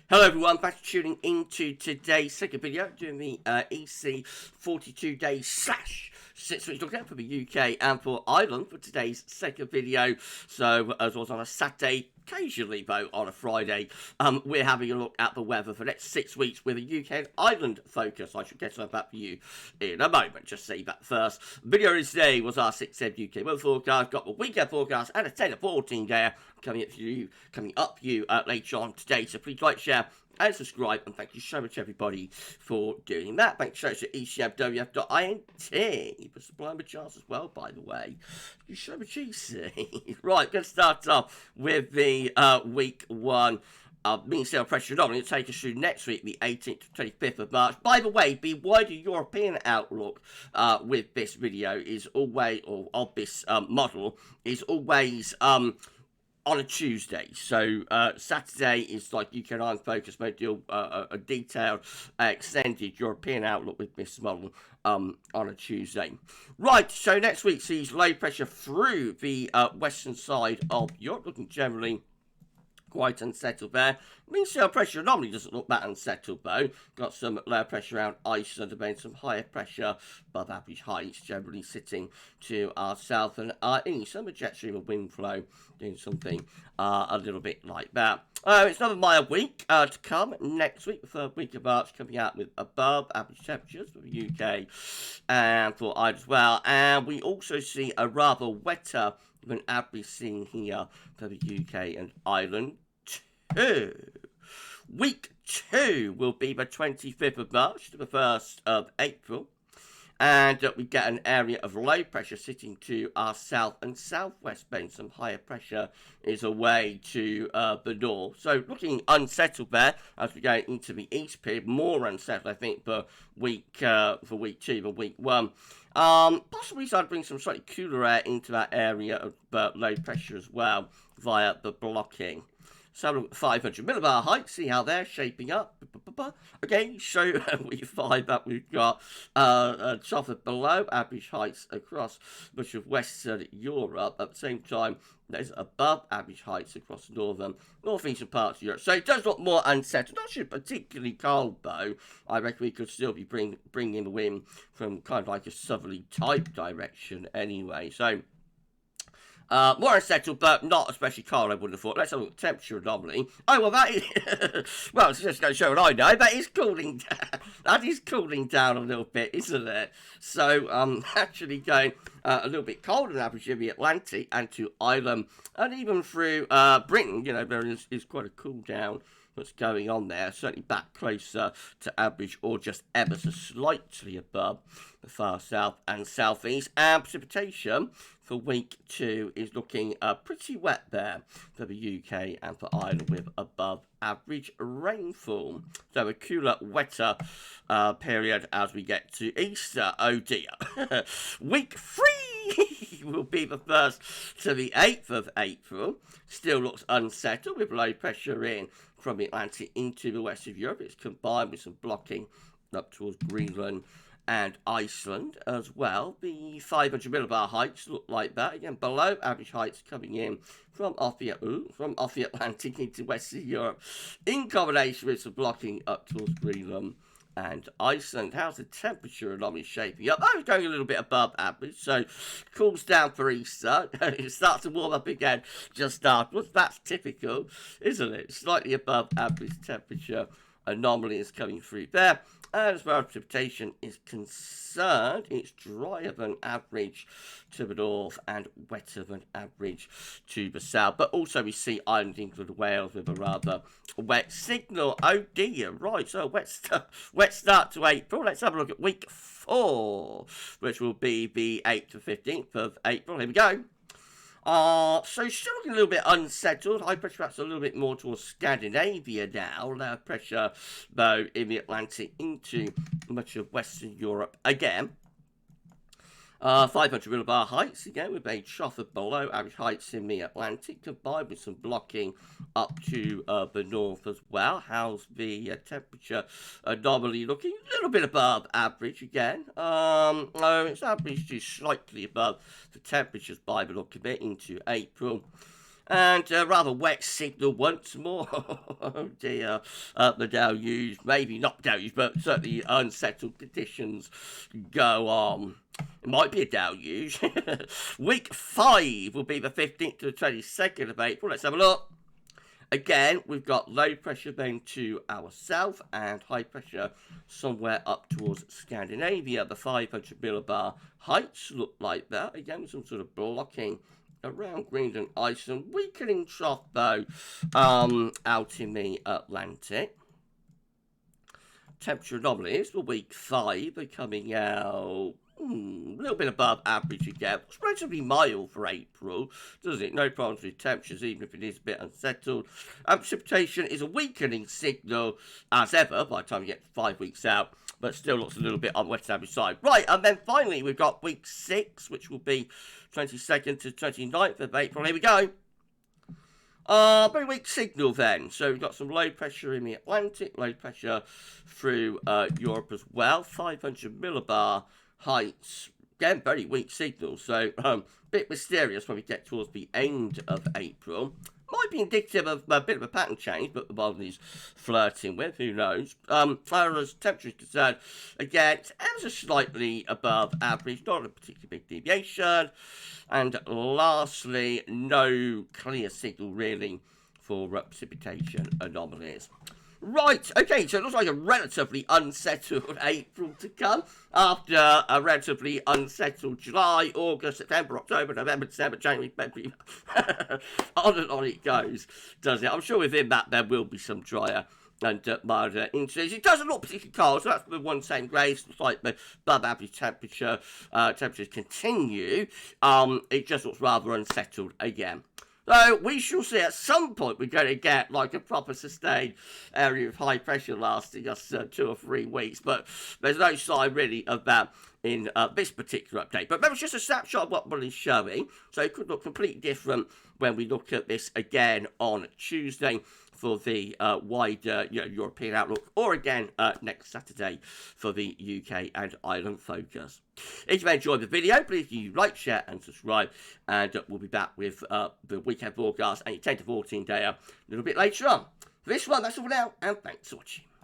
Hello everyone, thanks for tuning into today's second video doing the EC 42 days / 6 weeks look out for the UK and for Ireland for today's second video. So as was on a Saturday, occasionally though on a Friday, we're having a look at the weather for the next 6 weeks with a UK and Ireland focus. I should get some of that for you in a moment, just say that first. The video today was our 6-7 UK weather forecast, got the weekend forecast and a 10 to 14 there coming up for you later on today. So please like, share and subscribe, and thank you so much everybody for doing that. Thanks so much to ECMWF.int for supplying the charts as well, by the way. Thank you so much, EC. Right, going to start off with the week one mean sail pressure anomaly to take us through next week, the 18th to 25th of March. By the way, the wider European outlook with this video is always, or of this model, is always on a Tuesday. So Saturday is like UK and Ireland focus, may do a detailed, extended European outlook with this model on a Tuesday. Right, so next week sees low pressure through the western side of Europe, looking generally quite unsettled there. Mean sail pressure anomaly doesn't look that unsettled though. Got some lower pressure around Iceland and then some higher pressure above average heights generally sitting to our south and east. Some jet stream and wind flow doing something a little bit like that. It's another mild week to come next week. The third week of March coming out with above average temperatures for the UK and for Ireland as well. And we also see a rather wetter than average scene here for the UK and Ireland. Week 2 will be the 25th of March to the 1st of April. And we get an area of low pressure sitting to our south and southwest bend. Some higher pressure is away to the north. So looking unsettled there as we go into the east period. More unsettled, I think, for week 2 than week 1. Possibly start to bring some slightly cooler air into that area of low pressure as well via the blocking. So look at 500 millibar height, see how they're shaping up. Okay, so we find that we've got a top of below average heights across much of Western Europe. At the same time, there's above average heights across northeastern parts of Europe. So it does look more unsettled. Not sure particularly cold though. I reckon we could still be bringing the wind from kind of like a southerly type direction anyway. So more unsettled, but not especially cold, I wouldn't have thought. Let's have a look at temperature anomaly. Oh, well, that is... well, it's just going to show what I know. That is cooling down. That is cooling down a little bit, isn't it? So, actually going a little bit colder than average in the Atlantic and to Ireland and even through Britain. You know, there is quite a cool down that's going on there, certainly back closer to average or just ever so slightly above the far south and southeast. And precipitation for week 2 is looking pretty wet there for the UK and for Ireland with above average rainfall. So a cooler, wetter period as we get to Easter. Oh dear. Week 3 will be the 1st to the 8th of April. Still looks unsettled with low pressure in from the Atlantic into the west of Europe. It's combined with some blocking up towards Greenland and Iceland as well. The 500 millibar heights look like that. Again, below average heights coming in from off the Atlantic into western Europe in combination with some blocking up towards Greenland and Iceland. How's the temperature anomaly shaping up? Oh, it's going a little bit above average, so cools down for Easter. It starts to warm up again just afterwards. That's typical, isn't it? Slightly above average temperature anomaly is coming through there. And as far as precipitation is concerned, it's drier than average to the north and wetter than average to the south. But also we see Ireland, England, Wales with a rather wet signal. Oh dear, right, so wet start to April. Let's have a look at week 4, which will be the 8th to 15th of April. Here we go. So still looking a little bit unsettled. High pressure perhaps a little bit more towards Scandinavia now. Low pressure, though, in the Atlantic into much of Western Europe again. 500 millibar heights again with a trough of below average heights in the Atlantic combined with some blocking up to the north as well. How's the temperature anomaly looking? A little bit above average again. It's average to slightly above the temperatures by the look of it into April. And a rather wet signal once more. Oh dear. The deluge, maybe not deluge, but certainly unsettled conditions go on. It might be a deluge. Week 5 will be the 15th to the 22nd of April. Let's have a look. Again, we've got low pressure then to our south and high pressure somewhere up towards Scandinavia. The 500 millibar heights look like that. Again, some sort of blocking around Greenland, Iceland. Weakening trough, though, out in the Atlantic. Temperature anomalies for week 5 are coming out a little bit above average again. It's relatively mild for April, doesn't it? No problems with temperatures, even if it is a bit unsettled. Precipitation is a weakening signal, as ever, by the time you get 5 weeks out, but still looks a little bit on the west average side. Right, and then finally we've got week 6, which will be 22nd to 29th of April. Here we go. Very weak signal then. So we've got some low pressure in the Atlantic, low pressure through Europe as well. 500 millibar heights. Again, very weak signal. So bit mysterious when we get towards the end of April. Might be indicative of a bit of a pattern change, but the model is flirting with, who knows. As far as temperature is concerned, again, it's ever so slightly above average, not a particularly big deviation. And lastly, no clear signal really for precipitation anomalies. Right, okay, so it looks like a relatively unsettled April to come after a relatively unsettled July, August, September, October, November, December, January, February. On and on it goes, does it? I'm sure within that there will be some drier and milder inches. It doesn't look particularly cold, so that's the 1 centigrade. Looks like the above average temperature temperatures continue. It just looks rather unsettled again. So we shall see at some point we're going to get like a proper sustained area of high pressure lasting us 2 or 3 weeks, but there's no sign really of that in this particular update. But remember, it's just a snapshot of what one is showing, so it could look completely different when we look at this again on Tuesday for the wider European outlook, or again next Saturday for the UK and Ireland focus. If you enjoyed the video, please do like, share and subscribe, and we'll be back with the weekend forecast and your 10 to 14 day a little bit later on. For this one, that's all for now, and thanks for watching.